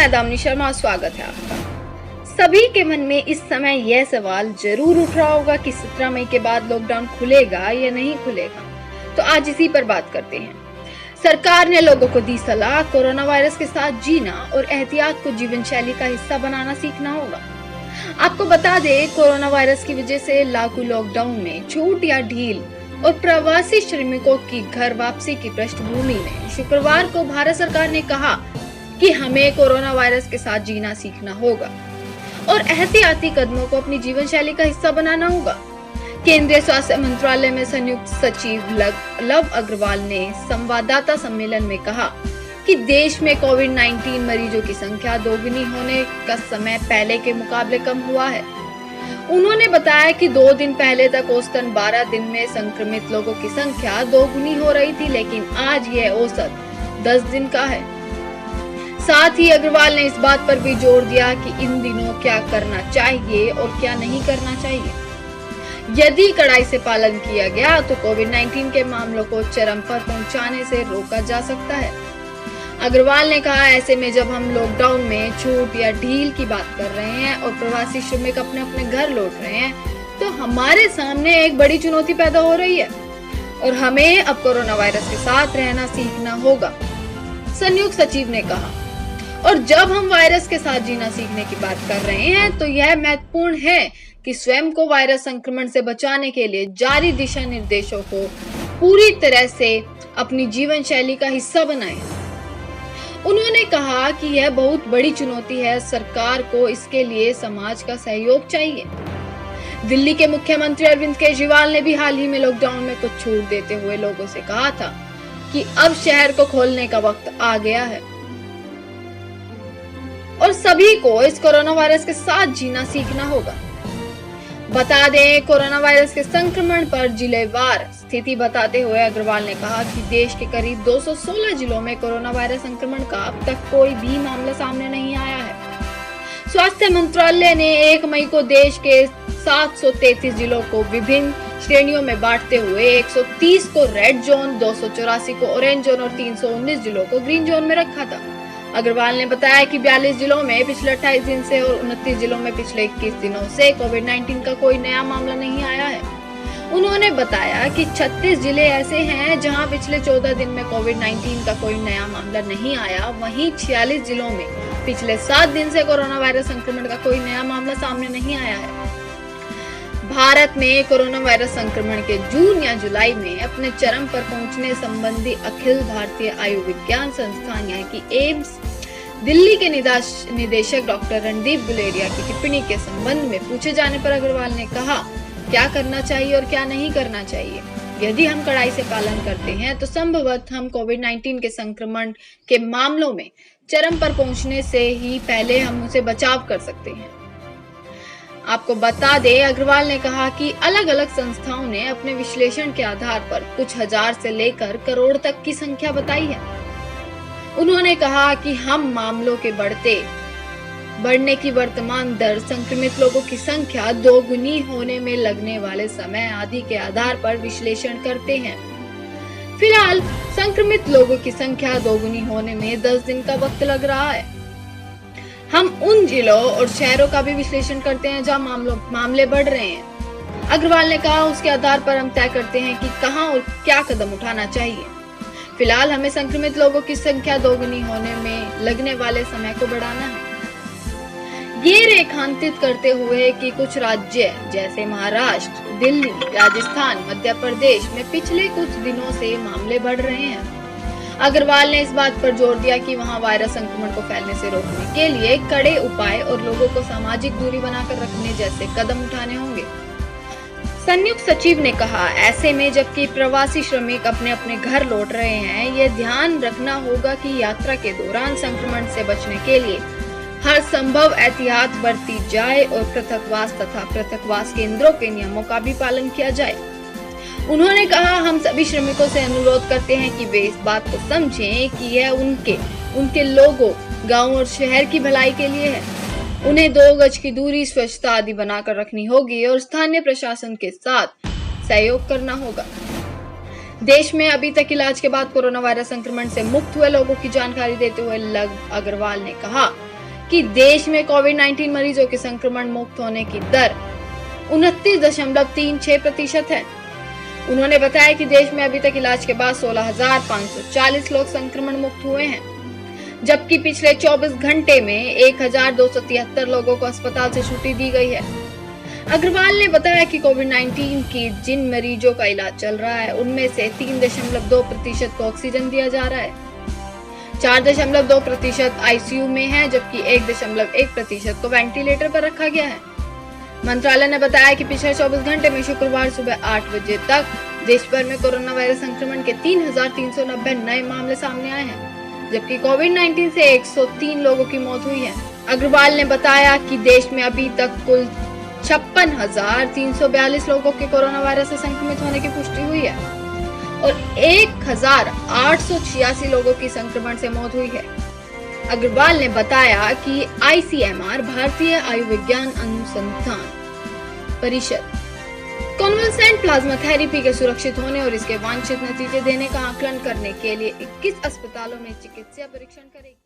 मैं दामिनी शर्मा, स्वागत है आपका। सभी के मन में इस समय यह सवाल जरूर उठ रहा होगा कि 17 मई के बाद लॉकडाउन खुलेगा या नहीं खुलेगा, तो आज इसी पर बात करते हैं। सरकार ने लोगों को दी सलाह, कोरोना वायरस के साथ जीना और एहतियात को जीवन शैली का हिस्सा बनाना सीखना होगा। आपको बता दें, कोरोना वायरस की वजह से लागू लॉकडाउन में छूट या ढील और प्रवासी श्रमिकों की घर वापसी की पृष्ठभूमि में शुक्रवार को भारत सरकार ने कहा कि हमें कोरोना वायरस के साथ जीना सीखना होगा और एहतियाती कदमों को अपनी जीवन शैली का हिस्सा बनाना होगा। केंद्रीय स्वास्थ्य मंत्रालय में संयुक्त सचिव लव अग्रवाल ने संवाददाता सम्मेलन में कहा कि देश में कोविड-19 मरीजों की संख्या दोगुनी होने का समय पहले के मुकाबले कम हुआ है। उन्होंने बताया कि 2 दिन पहले तक औसतन 12 दिन में संक्रमित लोगों की संख्या दोगुनी हो रही थी, लेकिन आज यह औसत 10 दिन का है। साथ ही अग्रवाल ने इस बात पर भी जोर दिया कि इन दिनों क्या करना चाहिए और क्या नहीं करना चाहिए। यदि कड़ाई से पालन किया गया तो कोविड-19 के मामलों को चरम पर पहुंचाने से रोका जा सकता है। अग्रवाल ने कहा, ऐसे में जब हम लॉकडाउन में छूट या ढील की बात कर रहे हैं और प्रवासी श्रमिक अपने अपने घर लौट रहे हैं, तो हमारे सामने एक बड़ी चुनौती पैदा हो रही है और हमें अब कोरोना वायरस के साथ रहना सीखना होगा, संयुक्त सचिव ने कहा। और जब हम वायरस के साथ जीना सीखने की बात कर रहे हैं, तो यह महत्वपूर्ण है कि स्वयं को वायरस संक्रमण से बचाने के लिए जारी दिशा निर्देशों को पूरी तरह से अपनी जीवन शैली का हिस्सा बनाएं। उन्होंने कहा कि यह बहुत बड़ी चुनौती है, सरकार को इसके लिए समाज का सहयोग चाहिए। दिल्ली के मुख्यमंत्री अरविंद केजरीवाल ने भी हाल ही में लॉकडाउन में कुछ छूट देते हुए लोगों से कहा था कि अब शहर को खोलने का वक्त आ गया है और सभी को इस कोरोना वायरस के साथ जीना सीखना होगा। बता दें, कोरोना वायरस के संक्रमण पर जिलेवार स्थिति बताते हुए अग्रवाल ने कहा कि देश के करीब 216 जिलों में कोरोना वायरस संक्रमण का अब तक कोई भी मामला सामने नहीं आया है। स्वास्थ्य मंत्रालय ने 1 मई को देश के 733 जिलों को विभिन्न श्रेणियों में बांटते हुए 130 को रेड जोन, 284 को ऑरेंज जोन और 319 जिलों को ग्रीन जोन में रखा था। अग्रवाल ने बताया कि 42 जिलों में पिछले 28 दिन से और 29 जिलों में पिछले 21 दिनों से कोविड-19 का कोई नया मामला नहीं आया है। उन्होंने बताया कि 36 जिले ऐसे हैं जहां पिछले 14 दिन में कोविड-19 का कोई नया मामला नहीं आया। वहीं 46 जिलों में पिछले 7 दिन से कोरोना वायरस संक्रमण का कोई नया मामला सामने नहीं आया है। भारत में कोरोना वायरस संक्रमण के जून या जुलाई में अपने चरम पर पहुंचने संबंधी अखिल भारतीय आयुर्विज्ञान संस्थान यानी कि एम्स दिल्ली के निदेशक डॉक्टर रणदीप गुलेरिया की टिप्पणी के संबंध में पूछे जाने पर अग्रवाल ने कहा, क्या करना चाहिए और क्या नहीं करना चाहिए। यदि हम कड़ाई से पालन करते हैं तो संभवतः हम कोविड-19 के संक्रमण के मामलों में चरम पर पहुंचने से ही पहले हम उसे बचाव कर सकते हैं। आपको बता दें, अग्रवाल ने कहा कि अलग अलग संस्थाओं ने अपने विश्लेषण के आधार पर कुछ हजार से लेकर करोड़ तक की संख्या बताई है। उन्होंने कहा कि हम मामलों के बढ़ने की वर्तमान दर, संक्रमित लोगों की संख्या दोगुनी होने में लगने वाले समय आदि के आधार पर विश्लेषण करते हैं। फिलहाल संक्रमित लोगों की संख्या दोगुनी होने में 10 दिन का वक्त लग रहा है। हम उन जिलों और शहरों का भी विश्लेषण करते हैं जहां मामले बढ़ रहे हैं। अग्रवाल ने कहा, उसके आधार पर हम तय करते हैं कि कहां और क्या कदम उठाना चाहिए। फिलहाल हमें संक्रमित लोगों की संख्या दोगुनी होने में लगने वाले समय को बढ़ाना है। ये रेखांकित करते हुए कि कुछ राज्य जैसे महाराष्ट्र, दिल्ली, राजस्थान, मध्य प्रदेश में पिछले कुछ दिनों से मामले बढ़ रहे हैं। अग्रवाल ने इस बात पर जोर दिया कि वहां वायरस संक्रमण को फैलने से रोकने के लिए कड़े उपाय और लोगों को सामाजिक दूरी बनाकर रखने जैसे कदम उठाने होंगे। संयुक्त सचिव ने कहा, ऐसे में जबकि प्रवासी श्रमिक अपने अपने घर लौट रहे हैं, ये ध्यान रखना होगा कि यात्रा के दौरान संक्रमण से बचने के लिए हर संभव एहतियात बरती जाए और पृथकवास तथा पृथकवास केंद्रों के नियमों का भी पालन किया जाए। उन्होंने कहा, हम सभी श्रमिकों से अनुरोध करते हैं कि वे इस बात को समझें कि यह उनके लोगों, गांव और शहर की भलाई के लिए है। उन्हें 2 गज की दूरी, स्वच्छता आदि बनाकर रखनी होगी और स्थानीय प्रशासन के साथ सहयोग करना होगा। देश में अभी तक इलाज के बाद कोरोना वायरस संक्रमण से मुक्त हुए लोगों की जानकारी देते हुए लव अग्रवाल ने कहा कि देश में कोविड-19 मरीजों के संक्रमण मुक्त होने की दर 29.36% है। उन्होंने बताया कि देश में अभी तक इलाज के बाद 16,540 लोग संक्रमण मुक्त हुए हैं, जबकि पिछले 24 घंटे में 1,273 लोगों को अस्पताल से छुट्टी दी गई है। अग्रवाल ने बताया कि कोविड-19 की जिन मरीजों का इलाज चल रहा है, उनमें से 3.2% को ऑक्सीजन दिया जा रहा है, 4.2% आईसीयू में है, जबकि 1.1% को वेंटिलेटर पर रखा गया है। मंत्रालय ने बताया कि पिछले 24 घंटे में शुक्रवार सुबह 8 बजे तक देश भर में कोरोना वायरस संक्रमण के 3,390 नए मामले सामने आए हैं, जबकि कोविड-19 से 103 लोगों की मौत हुई है। अग्रवाल ने बताया कि देश में अभी तक कुल 56,342 लोगों के कोरोना वायरस से संक्रमित होने की पुष्टि हुई है और 1,886 लोगों की संक्रमण से मौत हुई है। अग्रवाल ने बताया कि आईसीएमआर भारतीय आयुर्विज्ञान अनुसंधान परिषद कन्वालेसेंट प्लाज्मा थेरेपी के सुरक्षित होने और इसके वांछित नतीजे देने का आकलन करने के लिए 21 अस्पतालों में चिकित्सा परीक्षण करेगी।